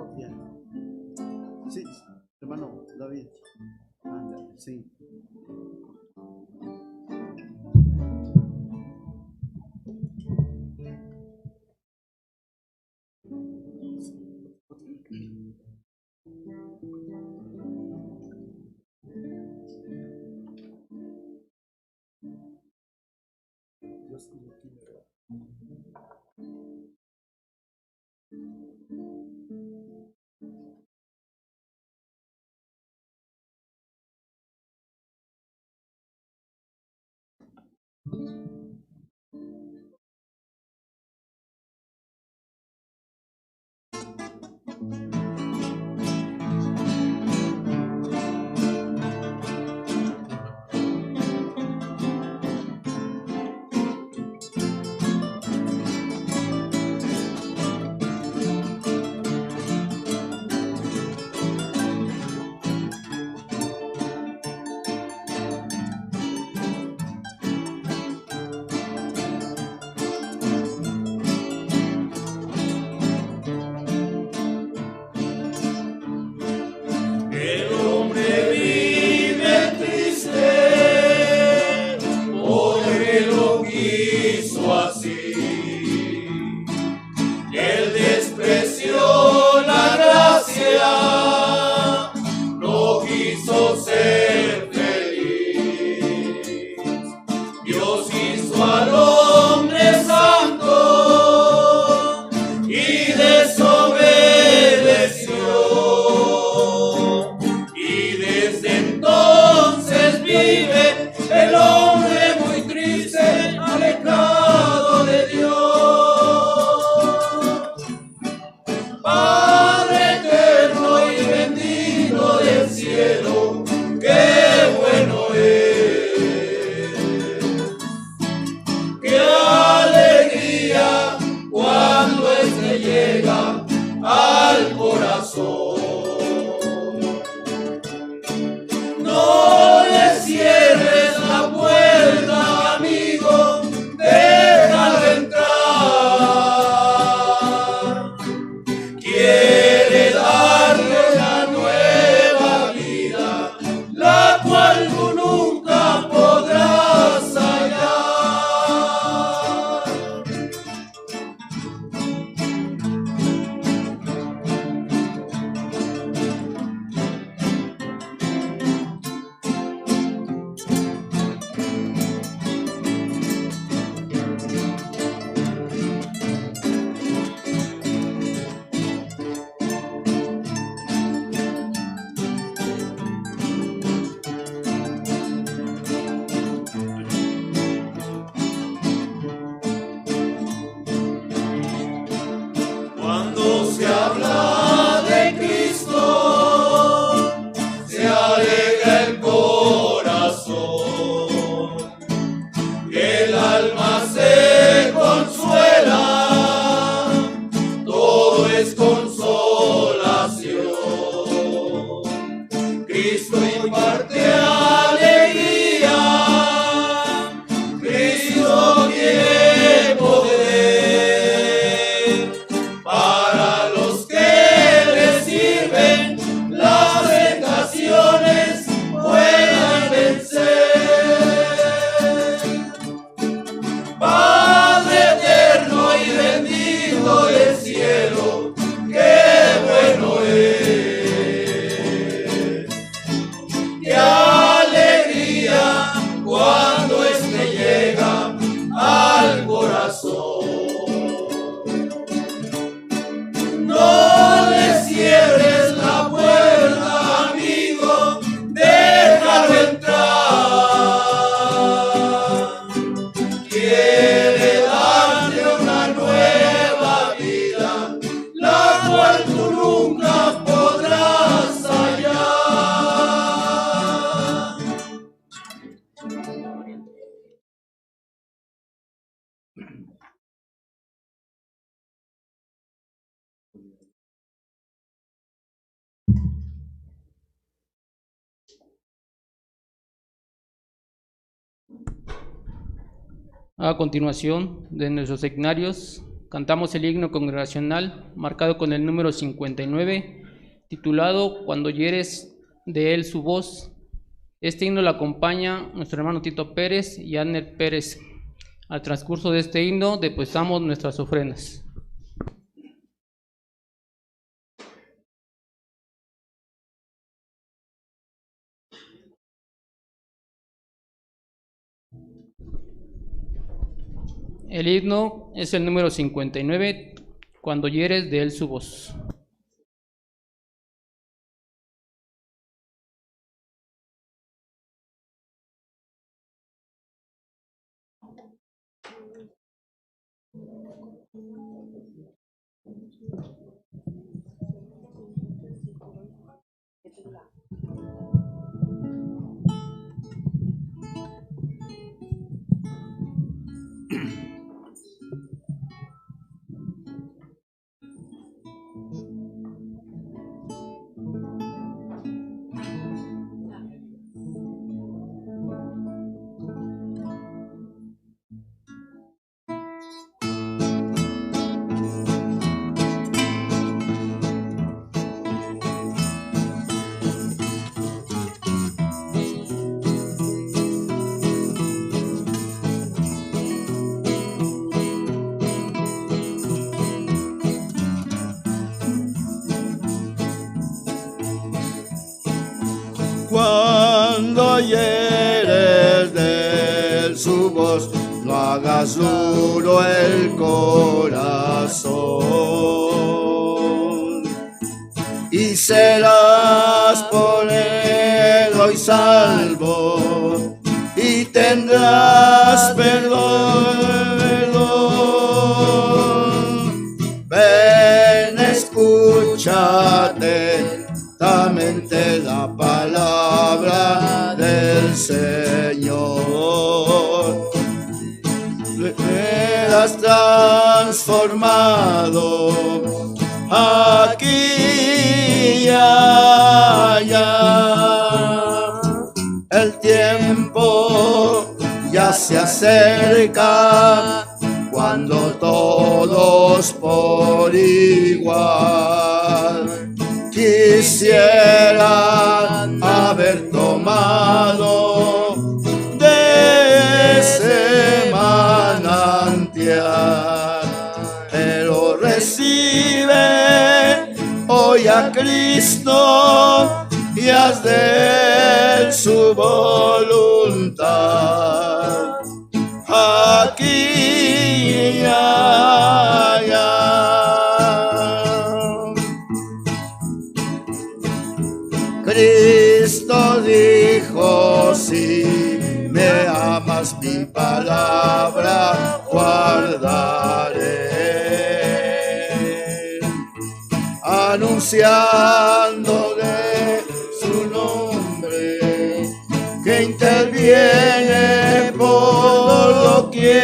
parroquia. Sí, hermano David. Ándale, sí. A continuación, de nuestros secnarios, cantamos el himno congregacional marcado con el número 59, titulado Cuando hieres de él su voz. Este himno lo acompaña nuestro hermano Tito Pérez y Anner Pérez. Al transcurso de este himno depositamos nuestras ofrendas. El himno es el número 59, Cuando hieres de él su voz. Cuando hieres de él su voz, no hagas duro el corazón, y serás por él hoy salvo, y tendrás perdón. Ven, escúchate la palabra del Señor. Eras transformado aquí y allá. El tiempo ya se acerca cuando todos por igual quisieran haber tomado de ese manantial, pero recibe hoy a Cristo y haz de él su voluntad. Aquí y allá. Cristo dijo, si me amas mi palabra guardaré, anunciándole su nombre, que interviene por doquier,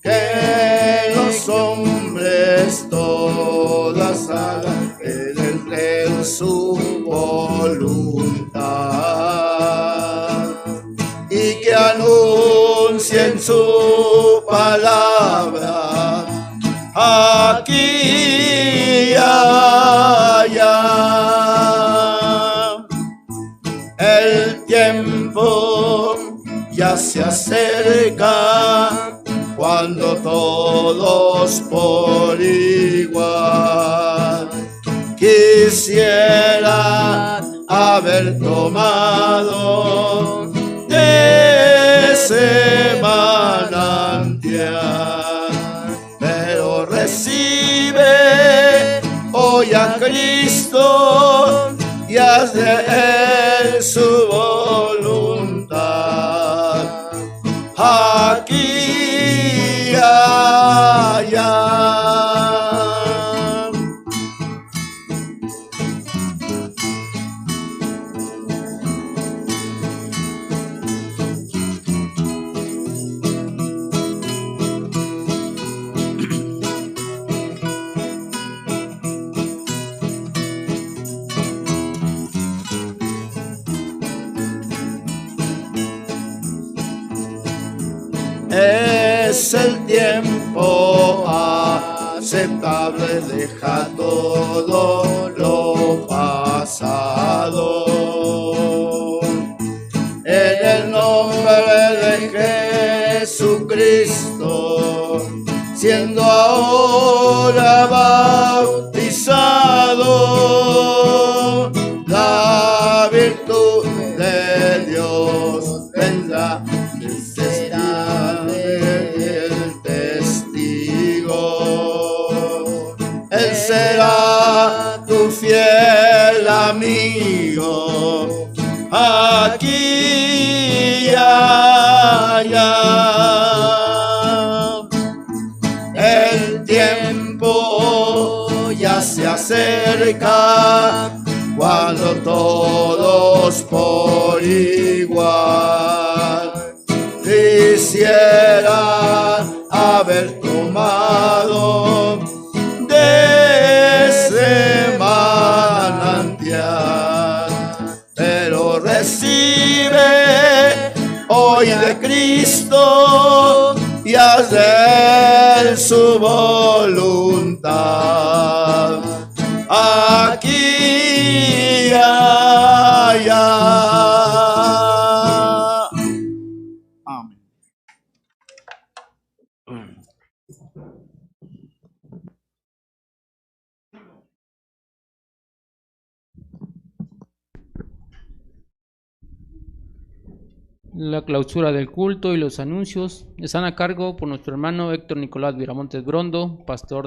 que los hombres todas hagan en su voluntad, y que anuncien su palabra aquí y allá. El tiempo ya se acerca cuando todos por igual quisiera haber tomado de ese manantial, pero recibe hoy a Cristo y haz de él su voluntad. Aquí y allá. aceptable, deja todo lo pasado. En el nombre de Jesucristo, siendo ahora bautizado, la virtud de Dios vendrá, será el testigo. Él será tu fiel amigo, aquí y allá. El tiempo ya se acerca, cuando todos por igual quisieran haber tomado de ese manantial, pero recibe hoy de Cristo y haz de él su voluntad, aquí y allá. Amén. La clausura del culto y los anuncios están a cargo por nuestro hermano Héctor Nicolás Viramontes Brondo, pastor